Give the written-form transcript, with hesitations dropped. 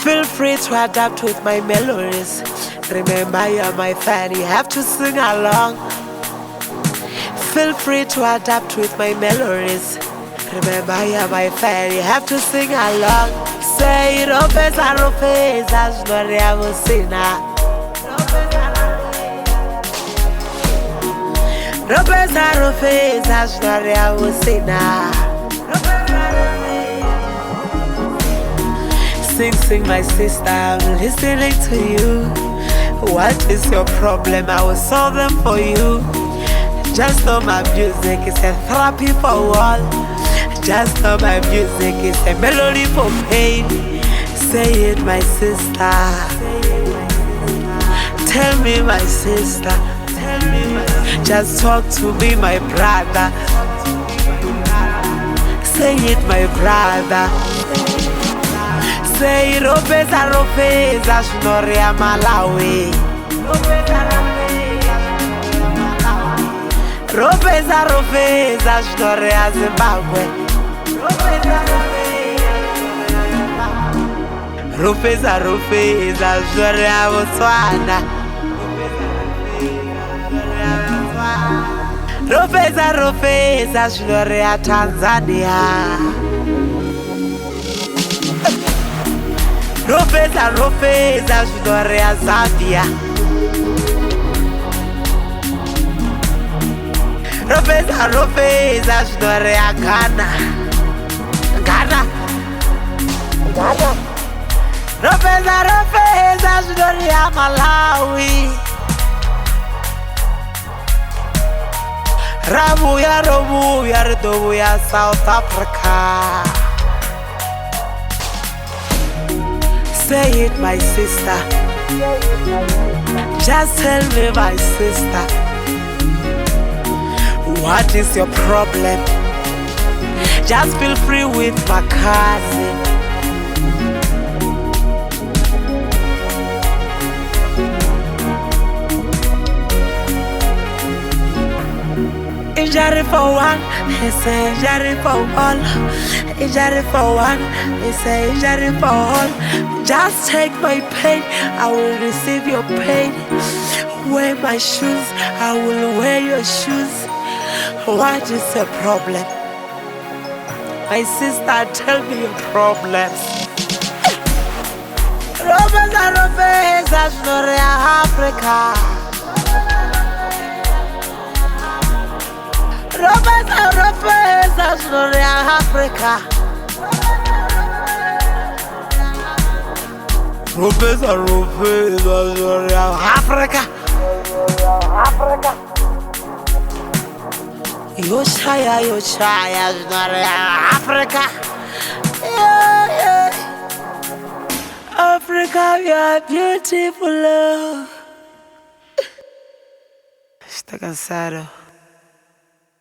Feel free to adapt with my melodies. Remember, you're my fan, you have to sing along. Feel free to adapt with my melodies. Remember, you're my fan, you have to sing along. Say, Ropeza, Ropeza, Shnoria Musina. Ropeza, Ropeza, Shnoria Musina. Sing, my sister, I'm listening to you. What is your problem? I will solve them for you. Just know my music is a therapy for all. Just know my music is a melody for pain. Say it, my sister. Tell me, my sister. Just talk to me, my brother. Say it, my brother. Say, Ropeza, Ropeza, Shnoria Malawi. Ropeza, Ropeza, Shnoria Zimbabwe. Ropeza, Ropeza, Shnoria Botswana. Ropeza, Ropeza, Shnoria Tanzania. Ropeza, Ropeza, Shnoria Zambia. Ropeza, Ropeza, Shnoria Ghana. Ropeza, Ropeza, Shnoria Malawi. Romuya, Redomuya, South Africa. Say it, my sister. Just tell me, my sister. What is your problem? Just feel free with my cousin. Injury for one, it's a injury for all. Injury for one, it's a injury for all. Just take my pain, I will receive your pain. Wear my shoes, I will wear your shoes. What is your problem? My sister, tell me your problems. Ropeza, Ropeza, Shnoria Africa. Ropeza, Ropeza, Shnoria Africa. Ropeza, Ropeza, Shnoria Africa. Yoshaya, Shnoria Africa. Yeah. Africa, you are beautiful. Está cansado.